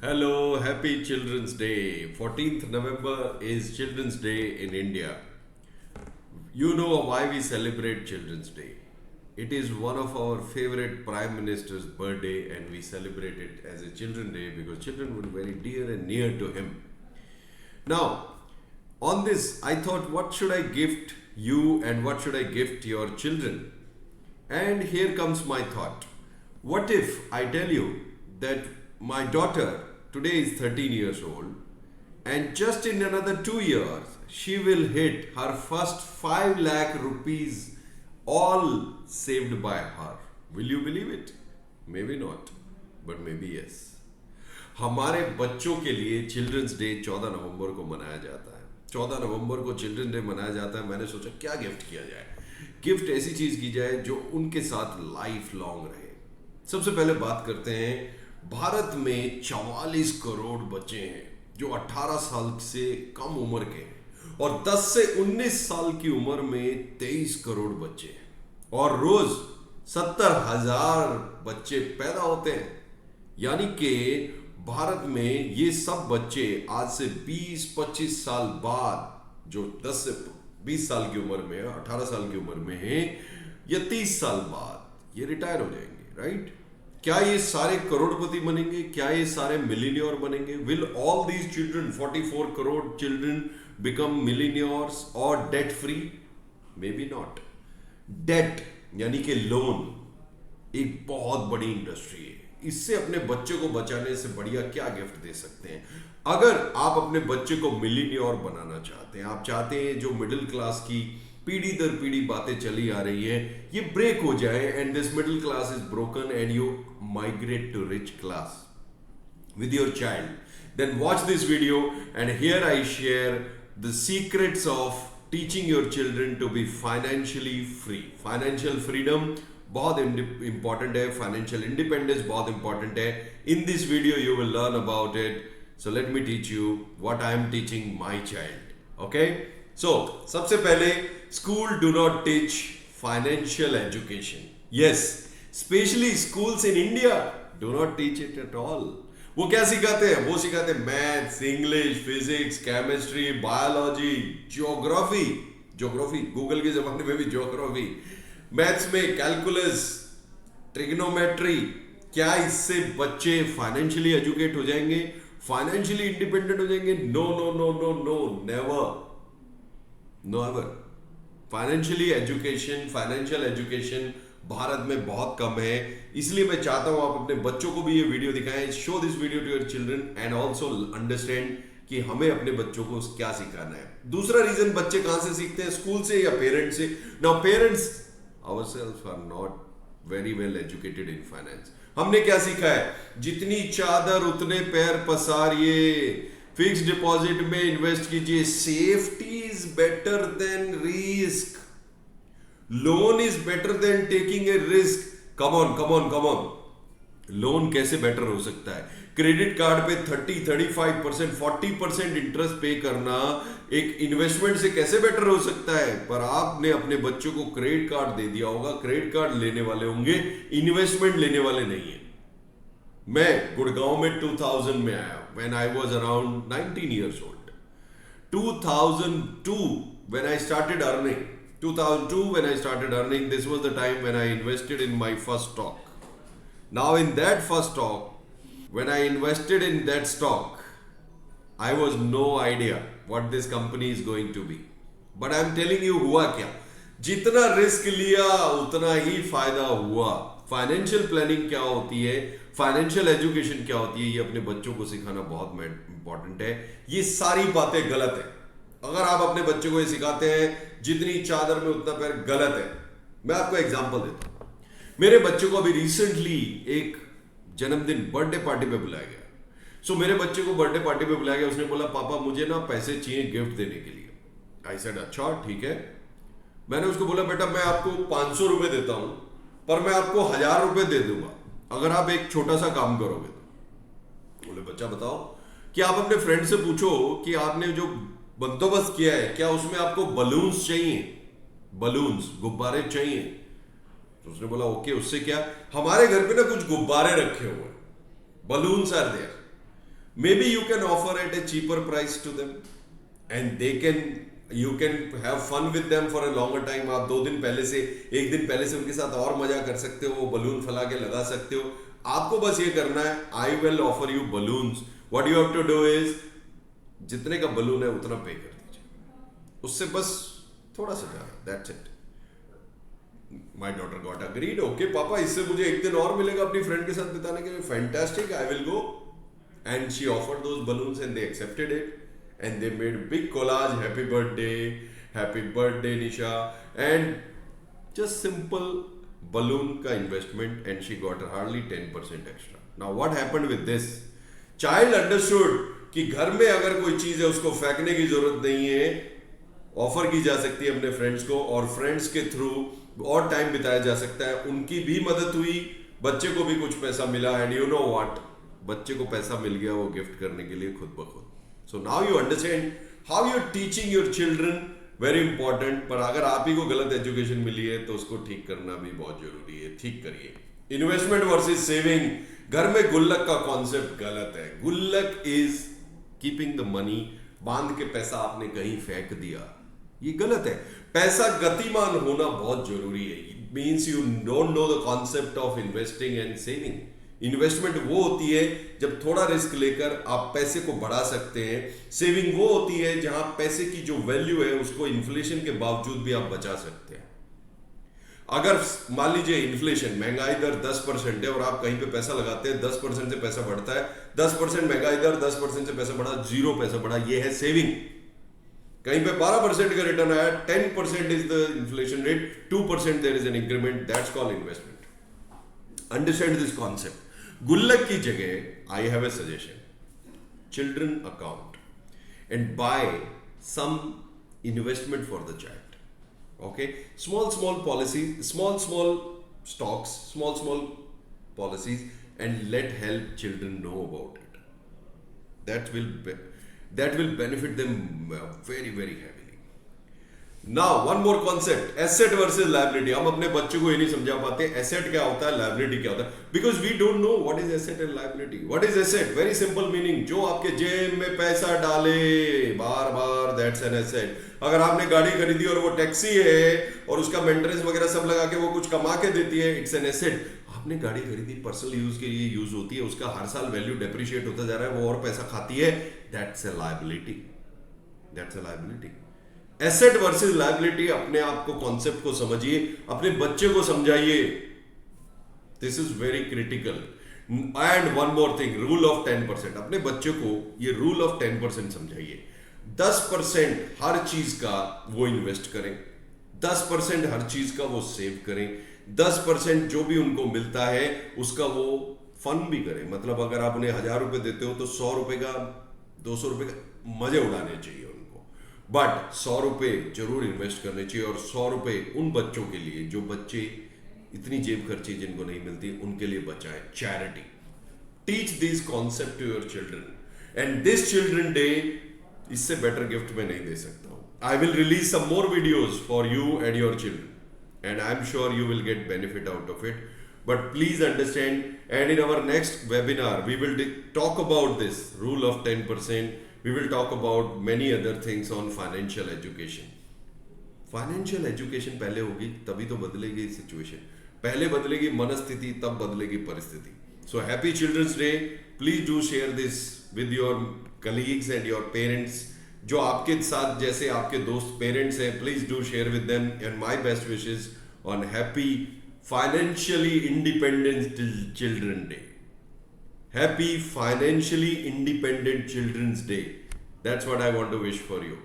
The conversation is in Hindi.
Hello, happy Children's Day. 14th November is Children's Day in India. You know why we celebrate Children's Day. It is one of our favorite Prime Minister's birthday, and we celebrate it as a Children's Day because children were very dear and near to him. Now, on this, I thought, what should I gift you and what should I gift your children? And here comes my thought. What if I tell you that my daughter today is 13 years old and just in another 2 years she will hit her first 5 lakh rupees all saved by her? Will you believe it? Maybe not, but maybe yes. हमारे बच्चों के लिए चिल्ड्रंस डे 14 नवंबर को मनाया जाता है। 14 नवंबर को चिल्ड्रंस डे मनाया जाता है। मैंने सोचा क्या गिफ्ट किया जाए। गिफ्ट ऐसी चीज की जाए जो उनके साथ लाइफ लॉन्ग रहे। सबसे पहले बात करते हैं, भारत में 44 करोड़ बच्चे हैं जो 18 साल से कम उम्र के हैं और 10 से 19 साल की उम्र में 23 करोड़ बच्चे हैं और रोज 70,000 बच्चे पैदा होते हैं। यानी कि भारत में ये सब बच्चे आज से 20-25 साल बाद, जो 10 से 20 साल की उम्र में, 18 साल की उम्र में है, या 30 साल बाद ये रिटायर हो जाएंगे, राइट? क्या ये सारे करोड़पति बनेंगे? क्या ये सारे मिलीनियर बनेंगे? Will all these children, 44 crore children, become millionaires और debt free? May be not. Debt यानी कि लोन एक बहुत बड़ी इंडस्ट्री है। इससे अपने बच्चे को बचाने से बढ़िया क्या गिफ्ट दे सकते हैं? अगर आप अपने बच्चे को मिलीनियर बनाना चाहते हैं, आप चाहते हैं जो मिडिल क्लास की पीढ़ी दर पीढ़ी बातें चली आ रही है ये ब्रेक हो जाए and this middle class is broken and you migrate to rich class with your child, then watch this video and here I share the secrets of teaching your children to be financially free. Financial freedom बहुत important है, financial independence बहुत important है. In this video you will learn about it. So let me teach you what I am teaching my child. Okay? So सबसे पहले, school do not teach financial education. Yes, especially schools in India do not teach it at all. वो क्या सिखाते हैं? वो सिखाते हैं maths, English, physics, chemistry, biology, geography, Google के जमाने में भी ज्योग्राफी, मैथ्स में कैलकुलस, ट्रिग्नोमेट्री। क्या इससे बच्चे फाइनेंशियली एजुकेट हो जाएंगे, फाइनेंशियली इंडिपेंडेंट हो जाएंगे? No no no no no, never, no ever. Financial education Bharat में बहुत कम है, इसलिए मैं चाहता हूं आप अपने बच्चों को भी ये वीडियो दिखाएं। Show this video to your children and also understand कि हमें अपने बच्चों को क्या सिखाना है। दूसरा रीजन, बच्चे कहां से सीखते हैं? स्कूल से या पेरेंट्स से। Now parents ourselves are not very well educated in finance. हमने क्या सीखा है? जितनी चादर उतने पैर पसारिए, फिक्स डिपॉजिट में इन्वेस्ट कीजिए, safety is better than risk, loan is better than taking a risk. Come on, loan कैसे बेटर हो सकता है? क्रेडिट कार्ड पे 30, 35%, 40% इंटरेस्ट पे करना एक इन्वेस्टमेंट से कैसे बेटर हो सकता है? पर आपने अपने बच्चों को क्रेडिट कार्ड दे दिया होगा, क्रेडिट कार्ड लेने वाले होंगे, इन्वेस्टमेंट लेने वाले नहीं है। मैं गुड़गांव में 2000 में आया, when I was around 19 years old. 2002 when I started earning, this was the time when I invested in my first stock. Now in that first stock, when I invested in that stock, I was no idea what this company is going to be. But I'm telling you हुआ क्या? जितना रिस्क लिया उतना ही फायदा हुआ। फाइनेंशियल प्लानिंग क्या होती है, फाइनेंशियल एजुकेशन क्या होती है, ये अपने बच्चों को सिखाना बहुत इंपॉर्टेंट है। ये सारी बातें गलत है। अगर आप अपने बच्चों को ये सिखाते हैं जितनी चादर में उतना पैर, गलत है। मैं आपको एग्जांपल देता हूं। मेरे बच्चे को अभी रिसेंटली एक जन्मदिन, बर्थडे पार्टी पे बुलाया गया। सो मेरे बच्चे को बर्थडे पार्टी पे बुलाया गया। उसने बोला पापा मुझे ना पैसे चाहिए गिफ्ट देने के लिए। आई सेड अच्छा ठीक है। मैंने उसको बोला बेटा मैं आपको 500 रुपए देता हूं, पर मैं आपको 1000 रुपए दे दूंगा अगर आप एक छोटा सा काम करोगे तो। बोले बच्चा बताओ, कि आप अपने फ्रेंड से पूछो कि आपने जो बंदोबस्त किया है क्या उसमें आपको बलून्स चाहिए, बलून्स, गुब्बारे चाहिए? तो उसने बोला ओके, उससे क्या? हमारे घर पे ना कुछ गुब्बारे रखे हुए हैं, balloons are there. maybe you can offer at a cheaper price to them and they can you can have fun with them for a longer time. आप 2 दिन पहले से 1 दिन पहले से उनके साथ और मजा कर सकते हो, बलून फैला के लगा सकते हो. आपको बस ये करना है, I will offer you balloons. What you have to do is जितने का बलून है उतना पे कर दीजिए, उससे बस थोड़ा सा ज्यादा, that's it. My daughter got agreed. Okay पापा, इससे मुझे 1 दिन और मिलेगा अपनी फ्रेंड के साथ बिताने के लिए. Fantastic, I will go. And she offered those balloons and they accepted it. And they made big collage, happy birthday Nisha. And just simple balloon ka investment and she got hardly 10% extra. Now what happened with this? Child understood कि घर में अगर कोई चीज़ है उसको फेंकने की जरूरत नहीं है, ऑफर की जा सकती है अपने फ्रेंड्स को और फ्रेंड्स के थ्रू और टाइम बिताया जा सकता है. उनकी भी मदद हुई, बच्चे को भी कुछ पैसा मिला. एंड यू नो व्हाट, बच्चे को पैसा मिल गया वो गिफ्ट करने के लिए खुद ब खुद. So now you understand how you teaching your children, very important. पर अगर आप ही को गलत एजुकेशन मिली है तो उसको ठीक करना भी बहुत जरूरी है. ठीक करिए. Investment versus saving. घर में गुल्लक का कॉन्सेप्ट गलत है. गुल्लक इज कीपिंग द मनी. बांध के पैसा आपने कहीं फेंक दिया, ये गलत है. पैसा गतिमान होना बहुत जरूरी है. It means you don't know the concept of investing and saving. Investment वो होती है जब थोड़ा रिस्क लेकर आप पैसे को बढ़ा सकते हैं. सेविंग वो होती है जहां पैसे की जो वैल्यू है उसको इन्फ्लेशन के बावजूद भी आप बचा सकते हैं. अगर मान लीजिए इन्फ्लेशन, महंगाई दर 10% है और आप कहीं पे पैसा लगाते हैं, 10% से पैसा बढ़ता है, 10% महंगाई दर, 10% से पैसा बढ़ा, 0 पैसा बढ़ा, ये है सेविंग. कहीं पे 12% का रिटर्न आया, 10% is the inflation rate, 2% there is an increment, that's called investment. Understand this concept. गुल्लक की जगह I have a suggestion, children account and buy some investment for the child. Okay, small policies, small stocks, small policies, and let help children know about it. That will benefit them very heavily. Now one more concept, asset versus liability. हम अपने बच्चों को ये नहीं समझा पाते asset क्या होता है, liability क्या होता है, because we don't know what is asset and liability. What is asset? Very simple meaning, जो आपके जेब में पैसा डाले बार that's an asset. अगर आपने गाड़ी खरीदी और वो टैक्सी है और उसका मेंटेनेंस वगैरह सब लगा के वो कुछ कमा के देती है, इट्स एन एसेट. आपने गाड़ी खरीदी पर्सनल यूज के लिए यूज होती है, उसका हर साल वैल्यू डेप्रिशिएट होता जा रहा है, वो और पैसा खाती है, that's a liability. Asset versus liability. अपने आप को कॉन्सेप्ट को समझिए, अपने बच्चे को समझाइए. This is very critical. And one more thing, rule of 10%. अपने बच्चे को ये रूल ऑफ 10% समझाइए. 10% हर चीज का वो इन्वेस्ट करें, 10% हर चीज का वो सेव करें, 10% जो भी उनको मिलता है उसका वो फन भी करें. मतलब अगर आप उन्हें 1000 रुपए देते हो तो 100 रुपए का, 200 रुपए का मजे उड़ाने चाहिए उनको. बट 100 रुपए जरूर इन्वेस्ट करने चाहिए और 100 रुपए उन बच्चों के लिए जो बच्चे इतनी जेब खर्ची जिनको नहीं मिलती, उनके लिए बचाएं. Charity. Teach this concept to your children. And this children day, इससे बेटर गिफ्ट मैं नहीं दे सकता हूं. I will release some more videos for you and your children and I am sure you will get benefit out of it. But please understand, and in our next webinar we will talk about this rule of 10%. We will talk about many other things on financial education. Financial education पहले होगी तभी तो बदलेगी सिचुएशन. पहले बदलेगी मनस्थिति, तब बदलेगी परिस्थिति. So happy children's day. Please do share this with your colleagues and your parents. जो आपके साथ जैसे आपके दोस्त पेरेंट्स हैं, please do share with them. And my best wishes on happy financially independent children day. Happy financially independent children's day. That's what I want to wish for you.